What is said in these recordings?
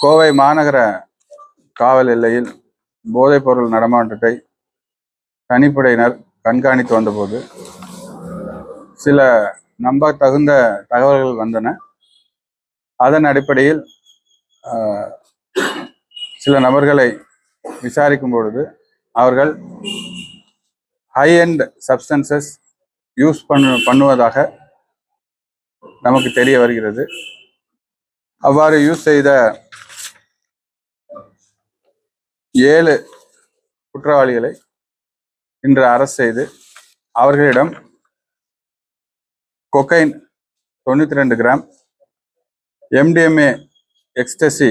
கோவை மாநகர காவல் எல்லையில் போதைப் பொருள் நடமாட்டத்தை தனிப்படையினர் கண்காணித்து வந்தபோது சில நம்பத்தகுந்த தகவல்கள் வந்தன. அதன் அடிப்படையில் சில நபர்களை விசாரிக்கும் பொழுது அவர்கள் ஹை எண்ட் சப்ஸ்டன்சஸ் யூஸ் பண்ணுவதாக நமக்கு தெரிய வருகிறது. அவ்வாறு யூஸ் செய்த 7 குற்றவாளிகளை இன்று அரெஸ்ட் செய்து அவர்களிடம் cocaine 92 gram, MDMA ecstasy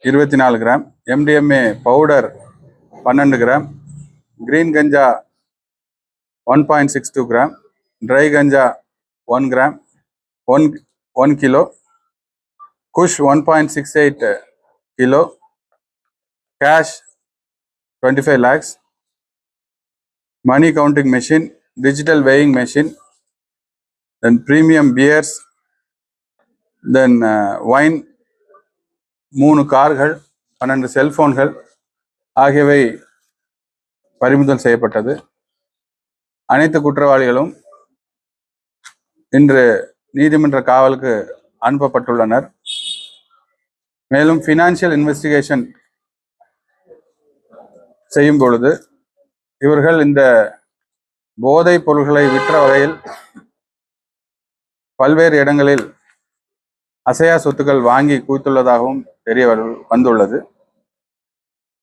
24 gram, MDMA powder 12 gram, green கஞ்சா 1.62 கிராம், ட்ரை கஞ்சா 1 gram, 1 kilo, kush 1.68 kilo, cash 25 lakhs, money counting machine, digital weighing machine, then premium beers, then wine, 3 கார்கள், 12 செல்போன்கள் ஆகியவை பறிமுதல் செய்யப்பட்டது. அனைத்து குற்றவாளிகளும் இன்று நீதிமன்ற காவலுக்கு அனுப்பப்பட்டுள்ளனர். மேலும் ஃபினான்ஷியல் இன்வெஸ்டிகேஷன் செய்யும் பொழுது இவர்கள் இந்த போதைப் பொருள்களை விற்ற வகையில் பல்வேறு இடங்களில் அசையா சொத்துக்கள் வாங்கி குவித்துள்ளதாகவும் தெரிய வந்துள்ளது.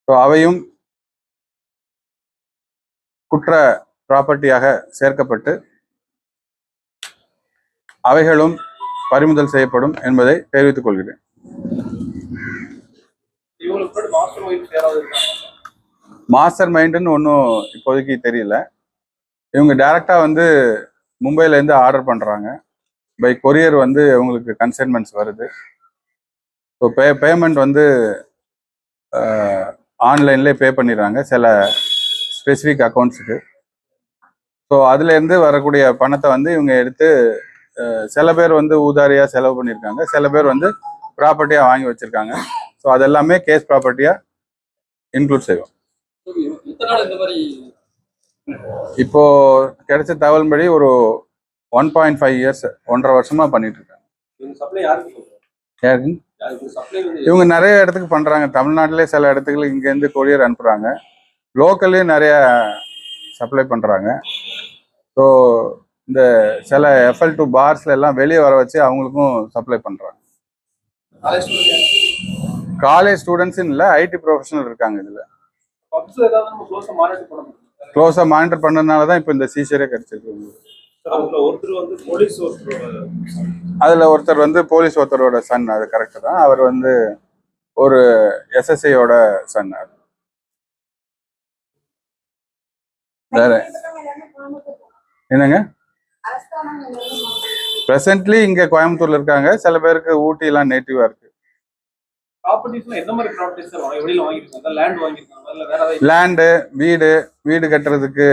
அவையும் குற்ற ப்ராப்பர்ட்டியாக சேர்க்கப்பட்டு அவைகளும் பறிமுதல் செய்யப்படும் என்பதை தெரிவித்துக் கொள்கிறேன். மாஸ்டர் மைண்டுன்னு ஒன்றும் இப்போதைக்கு தெரியல. இவங்க டைரக்டா மும்பையிலேருந்து ஆர்டர் பண்ணுறாங்க. பை கொரியர் இவங்களுக்கு கன்சைன்மெண்ட்ஸ் வருது. ஸோ பேமெண்ட் ஆன்லைன்லேயே பே பண்ணிடுறாங்க சில ஸ்பெசிஃபிக் அக்கௌண்ட்ஸுக்கு. ஸோ அதுலேருந்து வரக்கூடிய பணத்தை இவங்க எடுத்து சில பேர் ஊதாரியாக செலவு பண்ணியிருக்காங்க, சில பேர் ப்ராப்பர்ட்டியாக வாங்கி வச்சுருக்காங்க. ஸோ அதெல்லாமே கேஸ் ப்ராப்பர்ட்டியாக இன்க்ளூட் செய்வோம். இப்போ கிடைச்ச தகவல்படி ஒரு 1.5 இயர்ஸ், 1.5 வருஷமா பண்ணிட்டு இருக்காங்க. இவங்க நிறைய இடத்துக்கு பண்றாங்க. தமிழ்நாட்டிலே சில இடத்துக்கு இங்கேருந்து கொரியர் அனுப்புறாங்க. லோக்கல்லையும் நிறைய சப்ளை பண்றாங்க. ஸோ இந்த சில FL2 பார்ஸ்ல எல்லாம் வெளியே வர வச்சு அவங்களுக்கும் சப்ளை பண்றாங்க. காலேஜ் ஸ்டூடெண்ட்ஸ் இல்லை, IT ப்ரொஃபஷனல் இருக்காங்க. இதுல க்ளோஸா மானிட்டர் பண்ணதுனால தான் இப்போ இந்த சீசரே கிடைச்சிருக்கு. அதுல ஒருத்தர் போலீஸ் ஒருத்தரோட சன், அது கரெக்ட் தான். அவர் ஒரு SSIயோட சன். வேற என்னங்க, பிரசன்ட்லி இங்க கோயம்புத்தூர்ல இருக்காங்க. சில பேருக்கு ஊட்டி எல்லாம் நேட்டிவா இருக்கு. லேண்டு, வீடு கட்டுறதுக்கு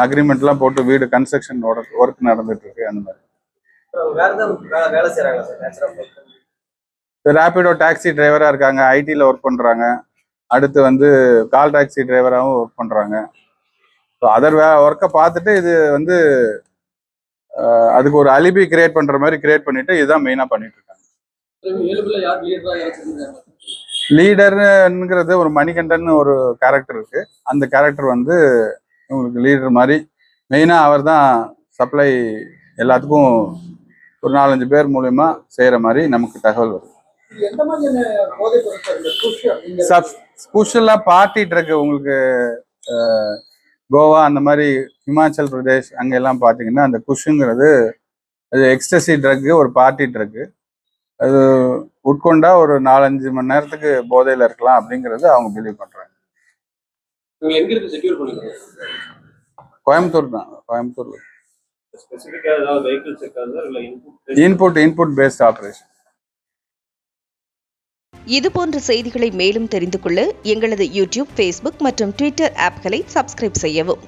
அக்ரிமெண்ட்லாம் போட்டு வீடு கன்ஸ்ட்ரக்ஷன் ஒர்க் நடந்துட்டு இருக்கு. அந்த மாதிரி ரேபிடோ டாக்ஸி டிரைவரா இருக்காங்க, ITல ஒர்க் பண்றாங்க. அடுத்து கால் டாக்ஸி டிரைவராகவும் ஒர்க் பண்றாங்க. ஸோ அதர் ஒர்க்கை பார்த்துட்டு இது அதுக்கு ஒரு அலிபி கிரியேட் பண்ற மாதிரி கிரியேட் பண்ணிட்டு இதுதான் மெயினா பண்ணிட்டு இருக்காங்க. லீடர்ங்கிறது ஒரு மணிகண்டன் ஒரு கேரக்டர் இருக்கு. அந்த கேரக்டர் உங்களுக்கு லீடர் மாதிரி மெயினா அவர் தான் சப்ளை எல்லாத்துக்கும் ஒரு 4-5 பேர் மூலமா செய்யற மாதிரி நமக்கு தகவல் வருது. புஷ்ஷெல்லாம் பார்ட்டி ட்ரக் உங்களுக்கு கோவா அந்த மாதிரி ஹிமாச்சல் பிரதேஷ் அங்கெல்லாம் பார்த்தீங்கன்னா அந்த குஷ்ங்கிறது அது எக்ஸ்டசி ட்ரக்கு, ஒரு பார்ட்டி ட்ரக்கு. அது உட்கொண்டா ஒரு 4-5 மணி நேரத்துக்கு போதையில இருக்கலாம் அப்படிங்கறது அவங்க பிலீவ் பண்றாங்க. கோயம்புத்தூர் தான். கோயம்புத்தூர்ல இன்புட் பேஸ்ட் ஆபரேஷன். இதுபோன்ற செய்திகளை மேலும் தெரிந்து கொள்ள எங்களது YouTube, Facebook மற்றும் Twitter ஆப்களை சப்ஸ்கிரைப் செய்யவும்.